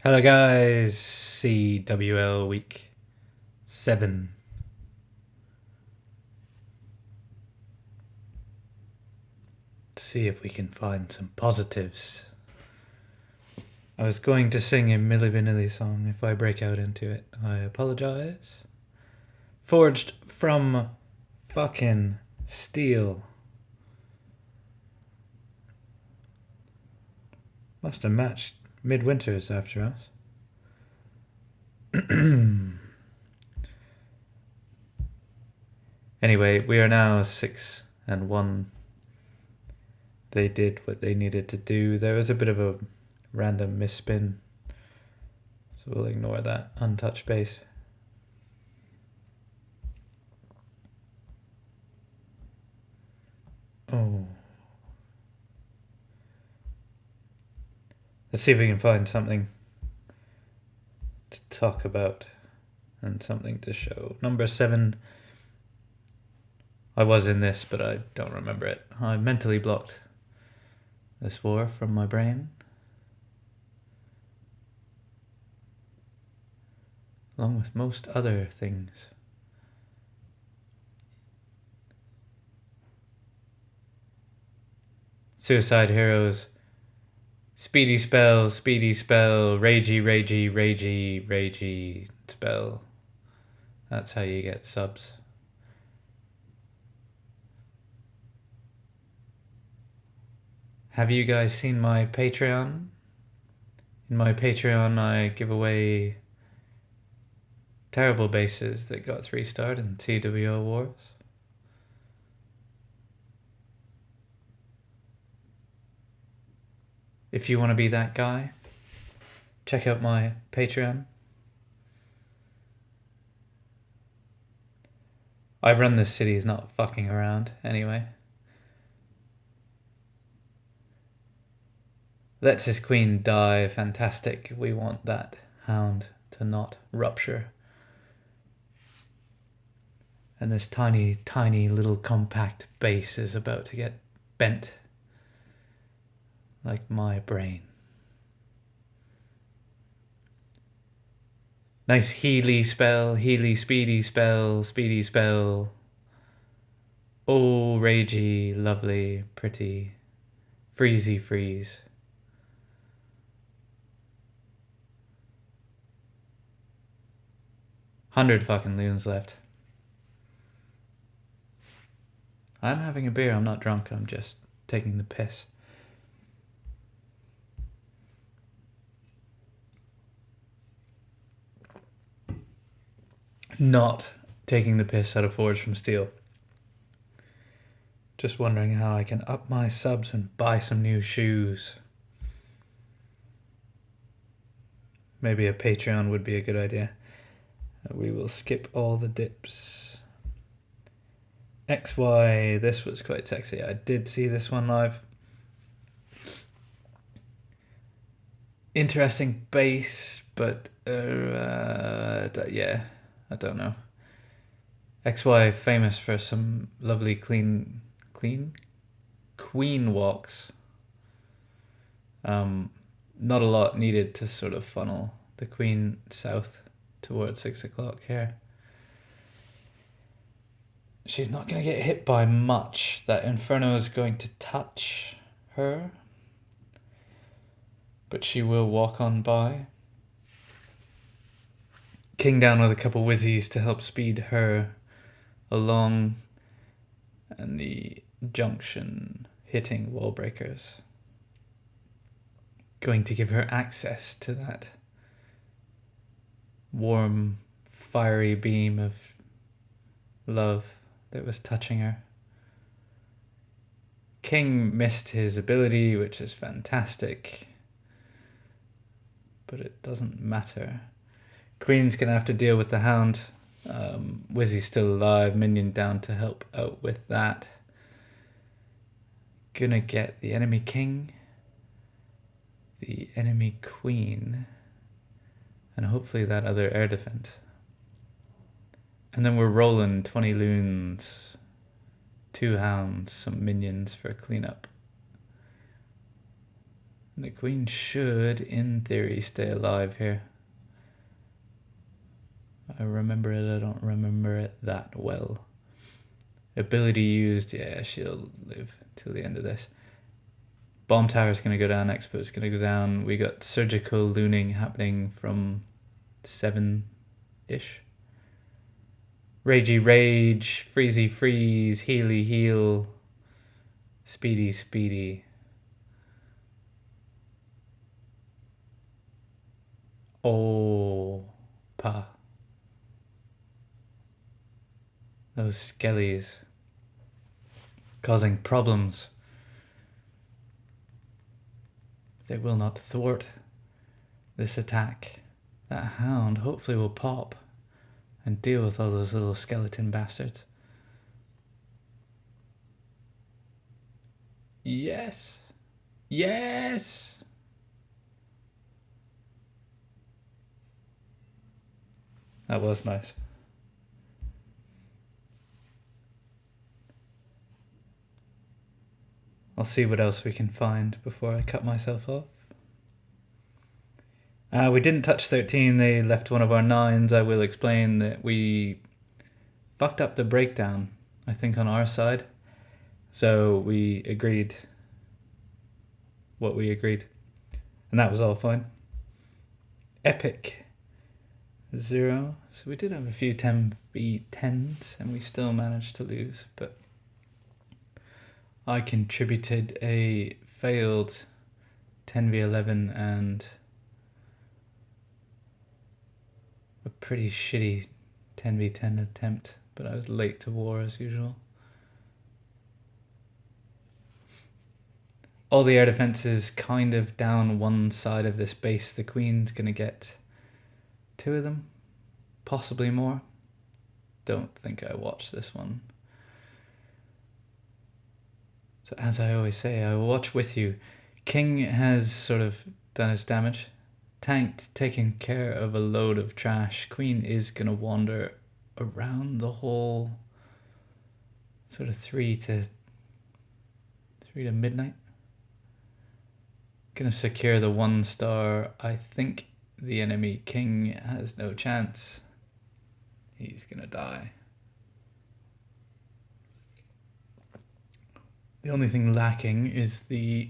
Hello guys, CWL week 7. Let's see if we can find some positives. I was going to sing a Milli Vanilli song. If I break out into it, I apologize. Forged from fucking steel. Must have matched midwinters after us. Anyway, we are now 6-1. They did what they needed to do. There was a bit of a random misspin, so we'll ignore that untouched base. Oh. Let's see if we can find something to talk about and something to show. Number 7. I was in this, but I don't remember it. I mentally blocked this war from my brain, along with most other things. Suicide Heroes. Speedy spell, ragey, ragey, ragey, ragey spell. That's how you get subs. Have you guys seen my Patreon? In my Patreon, I give away terrible bases that got 3-starred in CWL wars. If you want to be that guy, check out my Patreon. I run this city, is not fucking around anyway. Lets his queen die, fantastic. We want that hound to not rupture. And this tiny, tiny little compact base is about to get bent. Like my brain. Nice Healy spell, Healy speedy spell, speedy spell. Oh, ragey, lovely, pretty. Freezy freeze. $100 fucking loons left. I'm having a beer, I'm not drunk, I'm just taking the piss. Not taking the piss out of Forged from Steel. Just wondering how I can up my subs and buy some new shoes. Maybe a Patreon would be a good idea. We will skip all the dips. XY, this was quite sexy. I did see this one live. Interesting base, but yeah, I don't know. XY famous for some lovely clean queen walks. Not a lot needed to sort of funnel the queen south towards 6 o'clock here. She's not going to get hit by much. That Inferno is going to touch her, but she will walk on by. King down with a couple whizzies to help speed her along, and the junction hitting wall breakers. Going to give her access to that warm, fiery beam of love that was touching her. King missed his ability, which is fantastic, but it doesn't matter. Queen's gonna have to deal with the hound. Wizzy's still alive, minion down to help out with that. Gonna get the enemy king, the enemy queen, and hopefully that other air defense. And then we're rolling 20 loons, 2 hounds, some minions for cleanup. The queen should, in theory, stay alive here. I remember it, I don't remember it that well. Ability used, yeah, she'll live till the end of this. Bomb tower's going to go down, expert's going to go down. We got surgical looning happening from 7-ish. Ragey rage, freezy freeze, healy heal, speedy speedy. Oh, pa. Those skellies causing problems. They will not thwart this attack. That hound hopefully will pop and deal with all those little skeleton bastards. Yes! Yes! That was nice. I'll see what else we can find before I cut myself off. We didn't touch 13, they left one of our 9s. I will explain that we fucked up the breakdown, I think, on our side. So we agreed what we agreed. And that was all fine. Epic 0. So we did have a few 10v10s and we still managed to lose, but I contributed a failed 10v11 and a pretty shitty 10v10 attempt, but I was late to war as usual. All the air defenses kind of down one side of this base. The queen's gonna get 2 of them, possibly more. Don't think I watched this one. So as I always say, I will watch with you. King has sort of done his damage. Tanked, taking care of a load of trash. Queen is going to wander around the whole sort of 3 to midnight. Going to secure the 1 star. I think the enemy king has no chance. He's going to die. The only thing lacking is the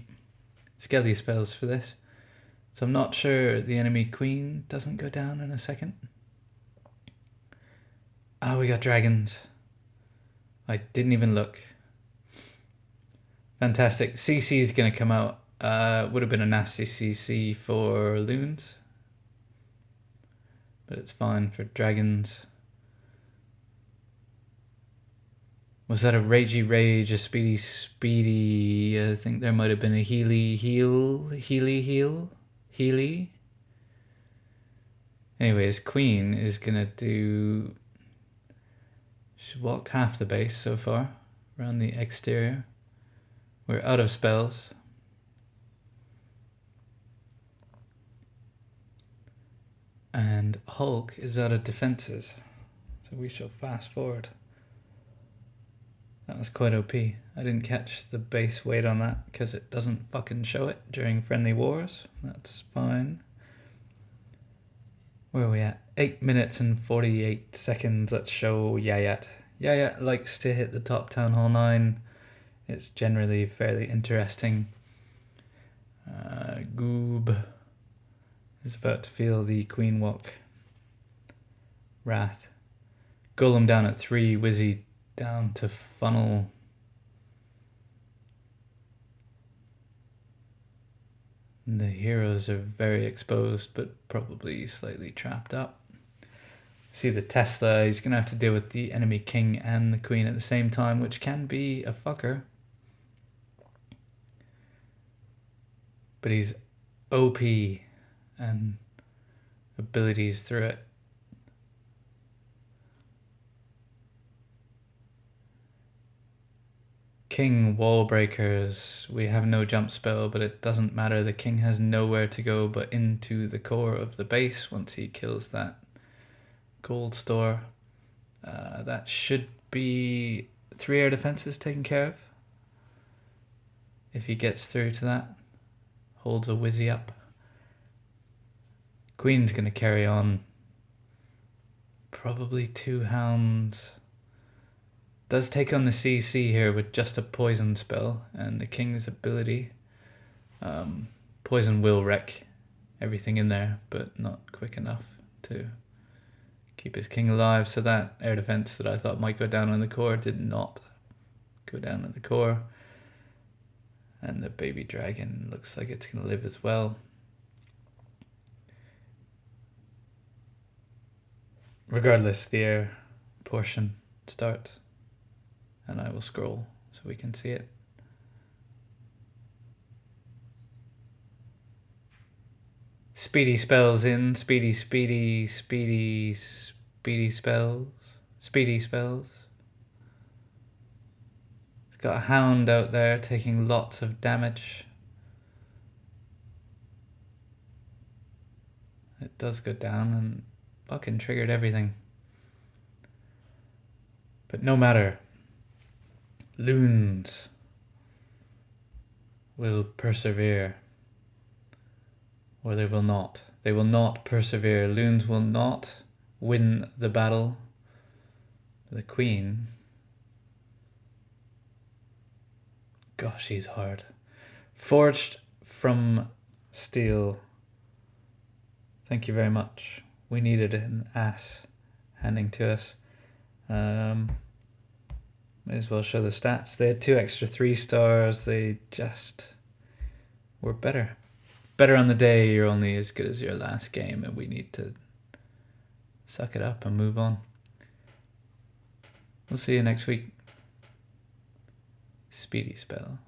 skelly spells for this. So I'm not sure the enemy queen doesn't go down in a second. Ah, we got dragons. I didn't even look. Fantastic. CC is going to come out. Would have been a nasty CC for loons. But it's fine for dragons. Was that a ragey rage, a speedy speedy? I think there might have been a healy heal. Anyways, queen is gonna do... She's walked half the base so far, around the exterior. We're out of spells. And Hulk is out of defenses. So we shall fast forward. That was quite OP. I didn't catch the base weight on that because it doesn't fucking show it during friendly wars. That's fine. Where are we at? 8 minutes and 48 seconds. Let's show Yayat. Yayat likes to hit the top Town Hall 9. It's generally fairly interesting. Goob is about to feel the Queen walk. Wrath. Golem down at 3. Wizzy down to funnel. The heroes are very exposed, but probably slightly trapped up. See the Tesla, he's going to have to deal with the enemy king and the queen at the same time, which can be a fucker. But he's OP and abilities through it. King wall breakers. We have no jump spell, but it doesn't matter. The king has nowhere to go but into the core of the base once he kills that gold store. That should be 3 air defenses taken care of if he gets through to that. holds a whizzy up. Queen's going to carry on. Probably 2 hounds. Does take on the CC here with just a poison spell and the king's ability. Poison will wreck everything in there, but not quick enough to keep his king alive. So that air defense that I thought might go down on the core did not go down on the core. And the baby dragon looks like it's going to live as well. Regardless, the air portion starts. And I will scroll so we can see it. Speedy spells in, speedy spells. Speedy spells. It's got a hound out there taking lots of damage. It does go down and fucking triggered everything. But no matter. Loons will persevere. Or they will not. They will not persevere. Loons will not win the battle. The queen. Gosh, she's hard. Forged from steel. Thank you very much. We needed an ass handing to us. May as well show the stats. They had 2 extra 3 stars. They just were better. Better on the day, you're only as good as your last game, and we need to suck it up and move on. We'll see you next week. Speedy spell.